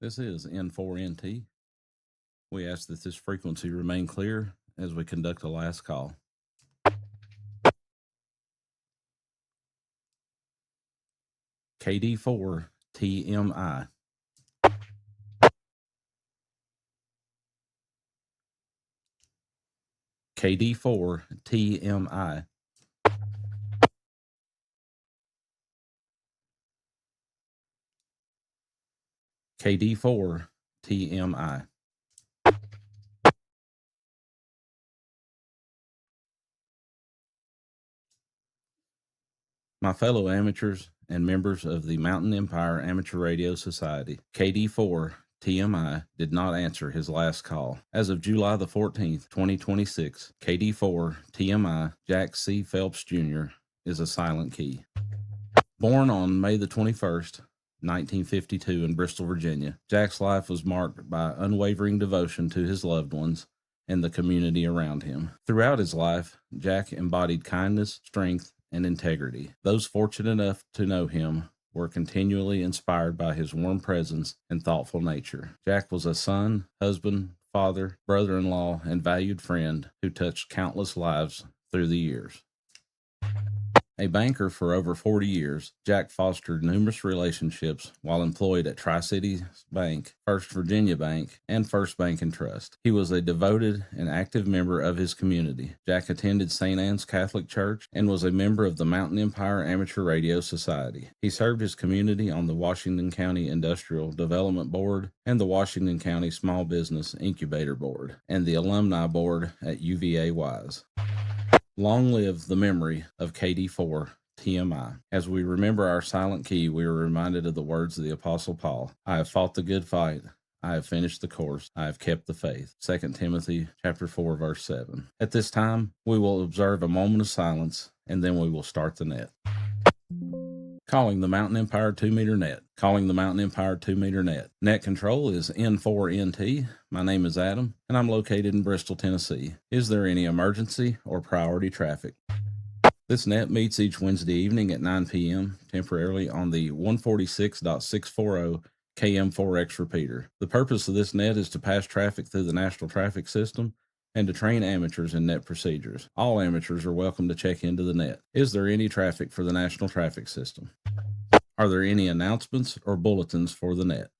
This is N4NT. We ask that this frequency remain clear as we conduct a last call. KD4TMI. KD4TMI. KD4TMI. My fellow amateurs and members of the Mountain Empire Amateur Radio Society, KD4TMI did not answer his last call. As of July the 14th, 2026, KD4TMI Jack C. Phelps Jr. is a silent key. Born on May the 21st, 1952 in Bristol, Virginia, Jack's life was marked by unwavering devotion to his loved ones and the community around him. Throughout his life, Jack embodied kindness, strength, and integrity. Those fortunate enough to know him were continually inspired by his warm presence and thoughtful nature. Jack was a son, husband, father, brother-in-law, and valued friend who touched countless lives through the years. A banker for over 40 years, Jack fostered numerous relationships while employed at Tri-Cities Bank, First Virginia Bank, and First Bank and Trust. He was a devoted and active member of his community. Jack attended St. Anne's Catholic Church and was a member of the Mountain Empire Amateur Radio Society. He served his community on the Washington County Industrial Development Board and the Washington County Small Business Incubator Board and the Alumni Board at UVA Wise. Long live the memory of KD4TMI. As we remember our silent key, we are reminded of the words of the Apostle Paul. I have fought the good fight. I have finished the course. I have kept the faith. 2 Timothy chapter 4, verse 7. At this time, we will observe a moment of silence, and then we will start the net. Calling the Mountain Empire 2-meter net. Calling the Mountain Empire 2-meter net. Net control is N4NT. My name is Adam, and I'm located in Bristol, Tennessee. Is there any emergency or priority traffic? This net meets each Wednesday evening at 9 p.m. temporarily on the 146.640 KM4X repeater. The purpose of this net is to pass traffic through the National Traffic System and to train amateurs in net procedures. All amateurs are welcome to check into the net. Is there any traffic for the National Traffic System? Are there any announcements or bulletins for the net?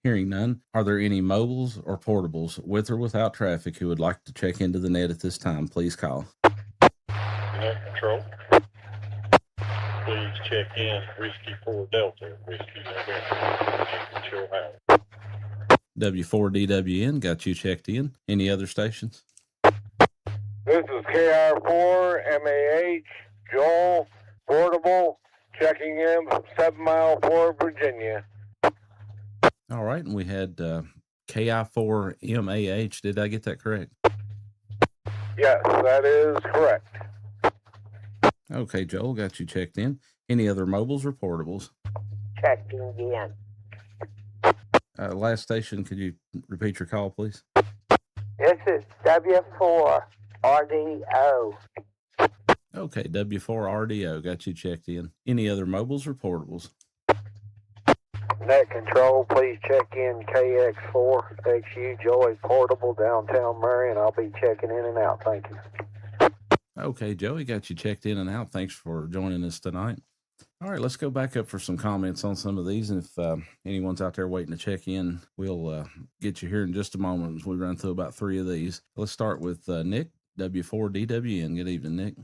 Hearing none, are there any mobiles or portables with or without traffic who would like to check into the net at this time? Please call. Net control. Please check in Whiskey 4 Delta, Whiskey November, Chill House. W4DWN, got you checked in. Any other stations? This is KD4TMI Joel, portable, checking in from 7 Mile, Ford, Virginia. All right, and we had KI4MAH. Did I get that correct? Yes, that is correct. Okay, Joel, got you checked in. Any other mobiles or portables? Checking in. Last station, could you repeat your call, please? This is W4RDO. Okay, W4RDO, got you checked in. Any other mobiles or portables? Net control, please check in KX4XU Joey Portable, downtown Marion. I'll be checking in and out. Thank you. Okay, Joey, got you checked in and out. Thanks for joining us tonight. All right, let's go back up for some comments on some of these. And if anyone's out there waiting to check in, we'll get you here in just a moment as we run through about 3 of these. Let's start with Nick, W4DWN. Good evening, Nick.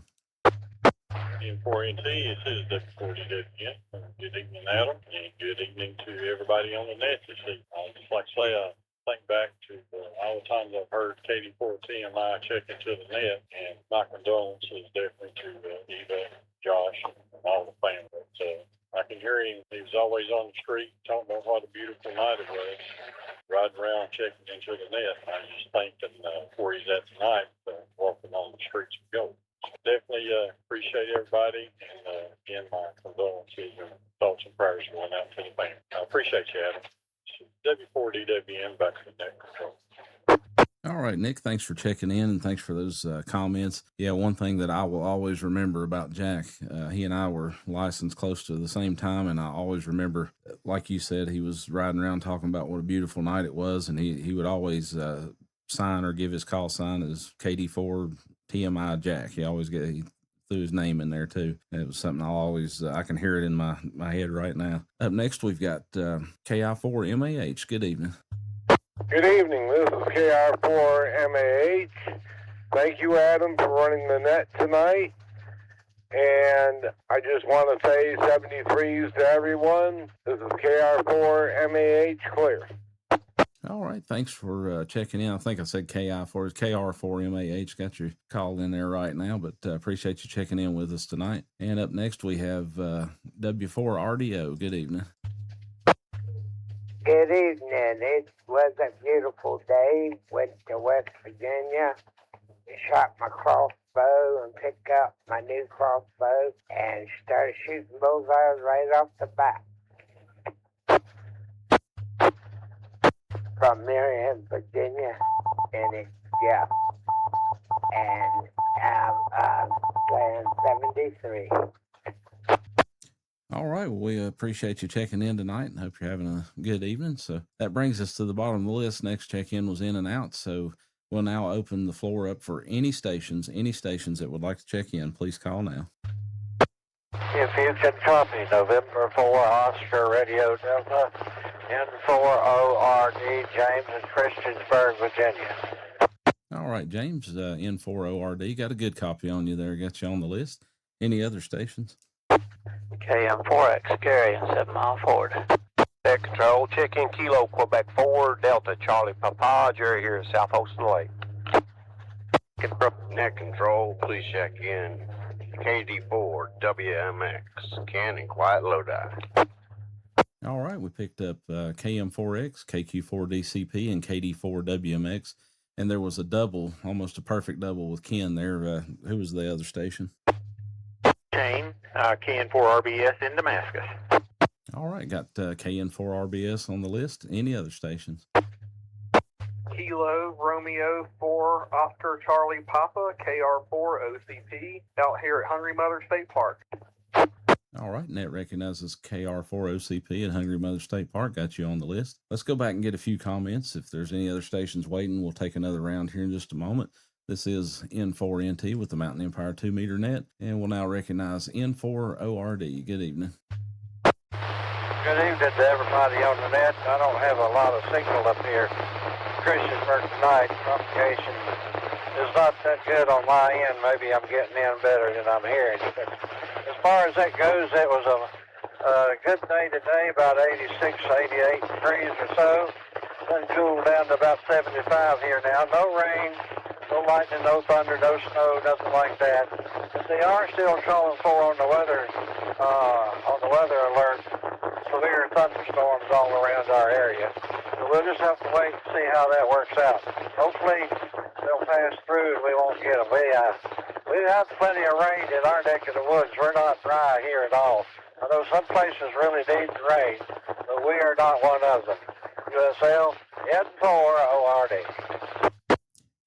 N4NT, this is W4DWN. Good evening, Adam, and good evening to everybody on the net this evening. I'd just like to say, I think back to all the times I've heard KD4TMI check into the net, and my condolences definitely to Eva, Josh, and all the family. So I can hear him. He was always on the street talking about what a beautiful night it was, riding around checking into the net. I was just thinking where he's at tonight, walking on the streets of gold. Definitely appreciate everybody, and again, my condolences and thoughts and prayers going out to the family. I appreciate you, Adam. W4DWN, back to the net control. All right, Nick, thanks for checking in and thanks for those comments. Yeah, one thing that I will always remember about Jack, he and I were licensed close to the same time, and I always remember, like you said, he was riding around talking about what a beautiful night it was, and he would always sign or give his call sign as KD4TMI Jack. He threw his name in there too. It was something I'll always, I can hear it in my head right now. Up next, we've got KI4MAH. Good evening. Good evening. This is KR4MAH. Thank you, Adam, for running the net tonight. And I just want to say 73s to everyone. This is KR4MAH clear. All right. Thanks for checking in. I think I said KI4. It's KR4MAH. Got your call in there right now, but appreciate you checking in with us tonight. And up next, we have W4RDO. Good evening. Good evening. It was a beautiful day. Went to West Virginia. Shot my crossbow and picked up my new crossbow and started shooting bullseyes right off the bat. From Marion, Virginia. And and I'm playing 73. All right. Well, we appreciate you checking in tonight and hope you're having a good evening. So that brings us to the bottom of the list. Next check-in was in and out. So we'll now open the floor up for any stations that would like to check in. Please call now. If you can copy, November 4 Oscar Radio Delta, N4ORD, James in Christiansburg, Virginia. All right, James, N4ORD, got a good copy on you there. Got you on the list. Any other stations? KM4X, Gary, 7 Mile Forward. Net Control, check in Kilo, Quebec 4, Delta, Charlie Papa, Jerry here at South Holston Lake. Net Control, please check in KD4 WMX, Cannon, Quiet Lodi. All right, we picked up KM4X, KQ4DCP, and KD4WMX, and there was a double, almost a perfect double with Ken there. Who was the other station? Kane, KN4RBS in Damascus. All right, got KN4RBS on the list. Any other stations? Kilo Romeo 4 Oscar Charlie Papa KR4OCP out here at Hungry Mother State Park. All right, Net recognizes KR4OCP at Hungry Mother State Park. Got you on the list. Let's go back and get a few comments. If there's any other stations waiting, we'll take another round here in just a moment. This is N4NT with the Mountain Empire 2-meter net, and we'll now recognize N4ORD. Good evening. Good evening to everybody on the net. I don't have a lot of signal up here. Christiansburg tonight. Propagation is not that good on my end. Maybe I'm getting in better than I'm hearing. But as far as that goes, it was a good day today, about 86, 88 degrees or so. Then cooled down to about 75 here now. No rain, no lightning, no thunder, no snow, nothing like that. But they are still calling for on the weather alert, severe thunderstorms all around our area. So we'll just have to wait and see how that works out. Hopefully they'll pass through and we won't get them. We have plenty of rain in our neck of the woods. We're not dry here at all. I know some places really need the rain, but we are not one of them. USL N4ORD.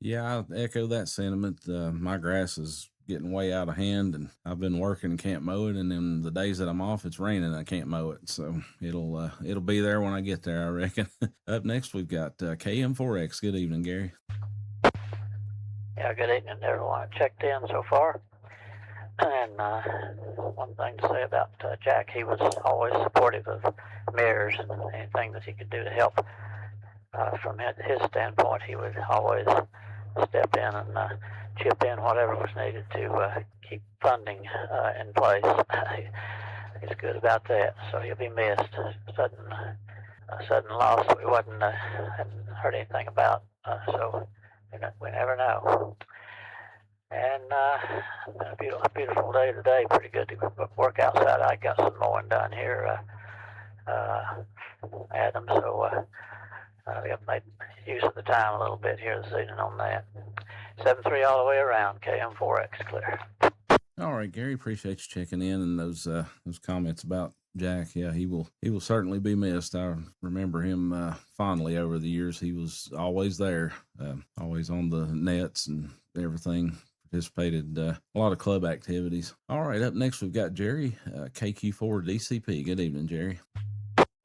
Yeah, I echo that sentiment. My grass is getting way out of hand, and I've been working and can't mow it. And then the days that I'm off, it's raining and I can't mow it. So it'll be there when I get there, I reckon. Up next, we've got KM4X. Good evening, Gary. Yeah, good evening, everyone. Checked in so far. And one thing to say about Jack, he was always supportive of mirrors and anything that he could do to help. From his standpoint, he would always step in and chip in whatever was needed to keep funding in place. He's good about that, so he'll be missed. A sudden loss that we hadn't heard anything about, so we never know. And a beautiful day today. Pretty good to work outside. I got some mowing done here, Adam. So we have made use of the time a little bit here this evening on that. 7-3 all the way around. KM4X clear. All right, Gary. Appreciate you checking in and those comments about Jack. Yeah, he will certainly be missed. I remember him fondly over the years. He was always there, always on the nets and everything. Participated a lot of club activities. All right, up next we've got Jerry, KQ4DCP. Good evening, Jerry.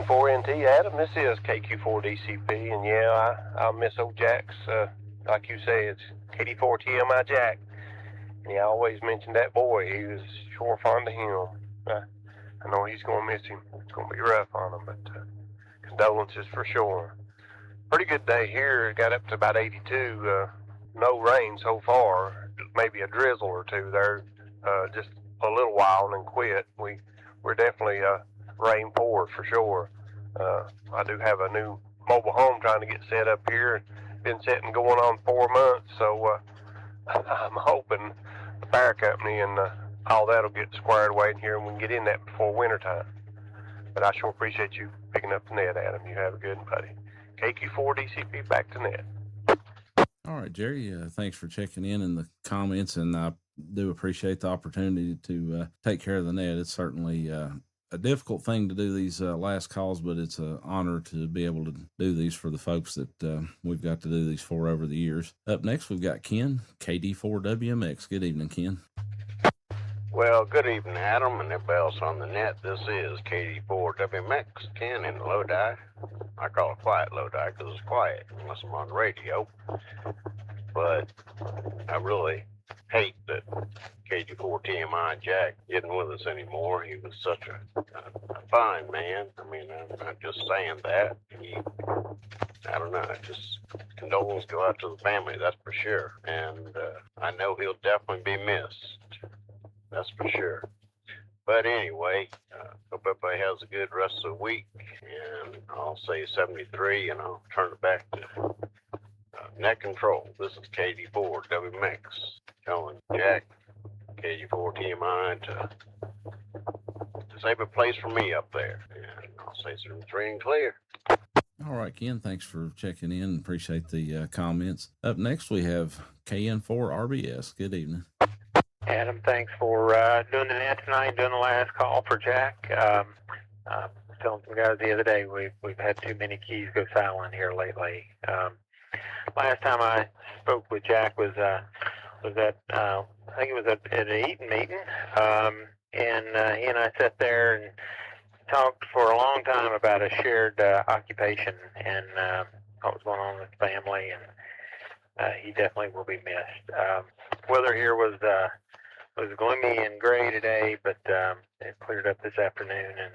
4NT, Adam. This is KQ4DCP, and yeah, I'll miss old Jack's, like you say, it's KD4TMI Jack. And I always mention that boy. He was sure fond of him. I know he's going to miss him. It's going to be rough on him, but condolences for sure. Pretty good day here. It got up to about 82. No rain so far. Maybe a drizzle or two there, just a little while and then quit. We're definitely rain poor for sure. I do have a new mobile home trying to get set up here. Been setting going on 4 months, so I'm hoping the fire company and all that'll get squared away in here and we can get in that before wintertime. But I sure appreciate you picking up the net, Adam. You have a good one, buddy. KQ4DCP back to net. All right, Jerry, thanks for checking in the comments, and I do appreciate the opportunity to take care of the net. It's certainly a difficult thing to do these last calls, but it's an honor to be able to do these for the folks that we've got to do these for over the years. Up next, we've got Ken, KD4WMX. Good evening, Ken. Well, good evening, Adam, and everybody else on the net. This is KD4WMX, Ken in Lodi. I call it quiet Lodi because it's quiet unless I'm on the radio. But I really hate that KD4TMI Jack isn't with us anymore. He was such a fine man. I mean, I'm not just saying that. I don't know, just condolences go out to the family, that's for sure. And I know he'll definitely be missed. That's for sure. But anyway, hope everybody has a good rest of the week. And I'll say 73, and I'll turn it back to net control. This is KD4WMX telling Jack, KD4TMI, to save a place for me up there. And I'll say 73 and clear. All right, Ken, thanks for checking in. Appreciate the comments. Up next, we have KN4RBS. Good evening. Adam, thanks for doing the net tonight, doing the last call for Jack. I was telling some guys the other day, we've had too many keys go silent here lately. Last time I spoke with Jack was at I think it was at an Eaton meeting, and he and I sat there and talked for a long time about a shared occupation and what was going on with the family, and he definitely will be missed. Weather here was gloomy and gray today, but it cleared up this afternoon, and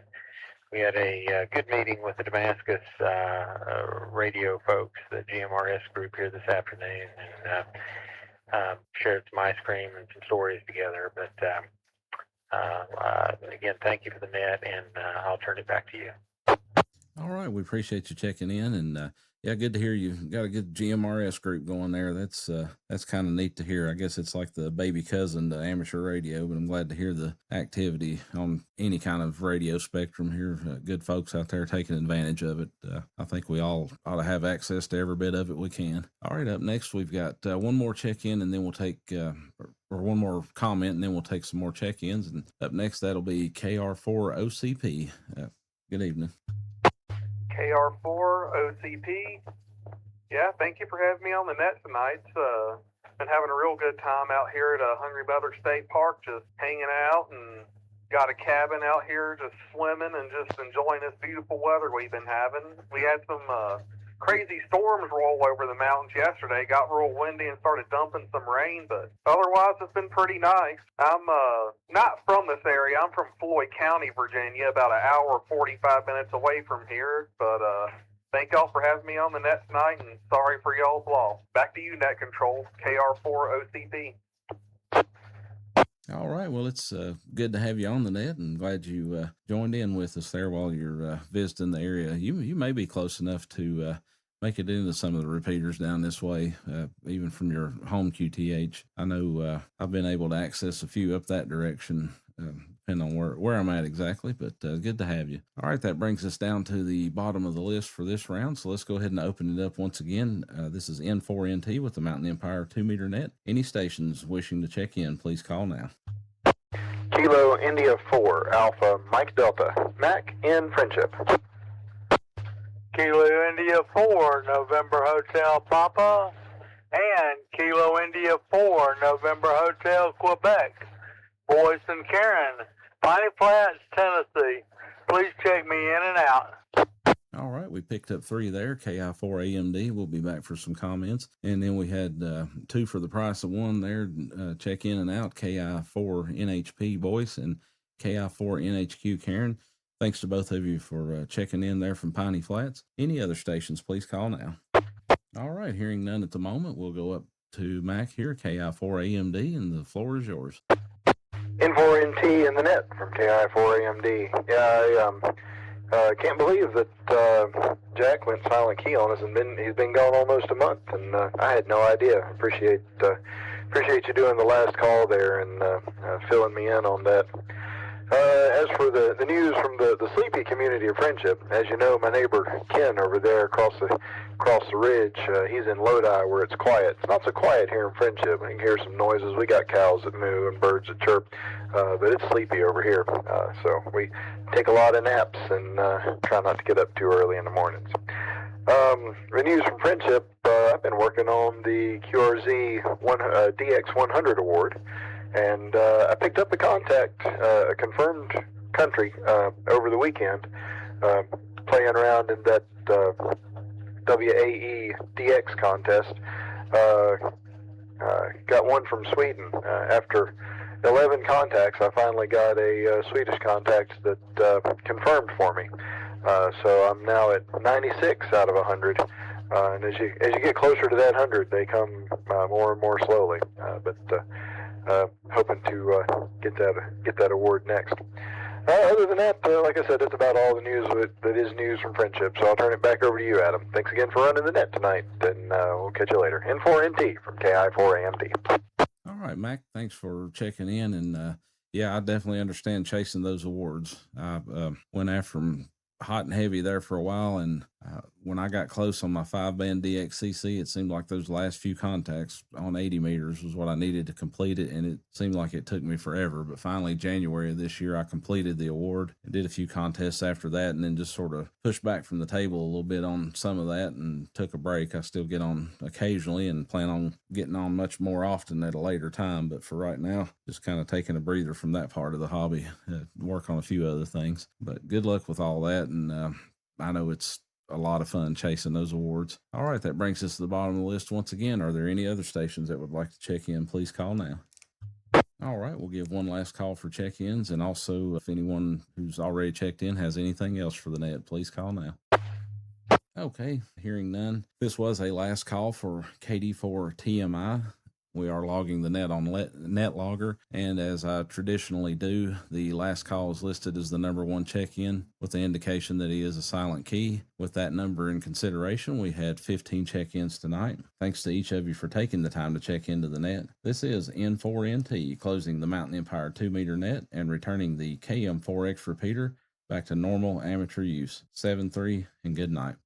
we had a good meeting with the Damascus radio folks, the GMRS group here this afternoon, and shared some ice cream and some stories together. But again, thank you for the net, and I'll turn it back to you. All right, we appreciate you checking in, and yeah, good to hear you got a good GMRS group going there. That's kind of neat to hear. I guess it's like the baby cousin to amateur radio, but I'm glad to hear the activity on any kind of radio spectrum here. Good folks out there taking advantage of it. I think we all ought to have access to every bit of it we can. All right, up next we've got one more check-in, and then we'll take or one more comment, and then we'll take some more check-ins. And up next, that'll be KR4OCP. Good evening. KR4OCP. Yeah, thank you for having me on the net tonight. Been having a real good time out here at Hungry Mother State Park, just hanging out, and got a cabin out here just swimming and just enjoying this beautiful weather we've been having. We had some crazy storms roll over the mountains yesterday. Got real windy and started dumping some rain, but otherwise it's been pretty nice. I'm not from this area. I'm from Floyd County, Virginia, about an hour 45 minutes away from here, but thank y'all for having me on the net tonight, and sorry for y'all's loss. Back to you, Net Control, KR4OCP. All right. Well, it's good to have you on the net, and glad you joined in with us there while you're visiting the area. You may be close enough to make it into some of the repeaters down this way, even from your home QTH. I know I've been able to access a few up that direction, depending on where I'm at exactly, but good to have you. All right. That brings us down to the bottom of the list for this round, so let's go ahead and open it up once again. This is N4NT with the Mountain Empire 2-meter net. Any stations wishing to check in, please call now. Kilo India 4, Alpha Mike Delta, Mac in Friendship. Kilo India 4, November Hotel Papa, and Kilo India 4, November Hotel Quebec. Boyce and Karen, Piney Flats, Tennessee. Please check me in and out. All right, we picked up 3 there. KI4AMD, we'll be back for some comments. And then we had 2 for the price of 1 there, check in and out, KI4NHP Boyce and KI4NHQ Karen. Thanks to both of you for checking in there from Piney Flats. Any other stations, please call now. All right, hearing none at the moment, we'll go up to Mac here, KI4AMD, and the floor is yours. N4NT in the net from KI4AMD. Yeah, I can't believe that Jack went silent key on us, and he's been gone almost a month, and I had no idea. Appreciate you doing the last call there and filling me in on that. As for the news from the Sleepy community of Friendship, as you know, my neighbor Ken over there across the ridge, he's in Lodi where it's quiet. It's not so quiet here in Friendship. I can hear some noises. We got cows that moo and birds that chirp, but it's sleepy over here. So we take a lot of naps and try not to get up too early in the mornings. The news from Friendship, I've been working on the QRZ DX100 award. And I picked up a contact, a confirmed country, over the weekend, playing around in that WAE DX contest. Got one from Sweden. After 11 contacts, I finally got a Swedish contact that confirmed for me. So I'm now at 96 out of 100. And as you get closer to that 100, they come more and more slowly. Hoping to get that award next. Other than that, like I said, that's about all the news that is news from Friendship. So I'll turn it back over to you, Adam. Thanks again for running the net tonight, and we'll catch you later. N4NT from KI4AMD. All right, Mac, thanks for checking in. And yeah, I definitely understand chasing those awards. I went after them hot and heavy there for a while, and when I got close on my 5-band DXCC, it seemed like those last few contacts on 80 meters was what I needed to complete it, and it seemed like it took me forever. But finally, January of this year, I completed the award and did a few contests after that, and then just sort of pushed back from the table a little bit on some of that and took a break. I still get on occasionally and plan on getting on much more often at a later time, but for right now, just kind of taking a breather from that part of the hobby, work on a few other things. But good luck with all that, and I know it's a lot of fun chasing those awards. All right, that brings us to the bottom of the list once again. Are there any other stations that would like to check in? Please call now. All right, we'll give one last call for check-ins, and also if anyone who's already checked in has anything else for the net, please call now. Okay, hearing none. This was a last call for KD4TMI. We are logging the net on NetLogger, and as I traditionally do, the last call is listed as the number 1 check-in with the indication that he is a silent key. With that number in consideration, we had 15 check-ins tonight. Thanks to each of you for taking the time to check into the net. This is N4NT, closing the Mountain Empire 2-meter net and returning the KM4X repeater back to normal amateur use. 7-3 and good night.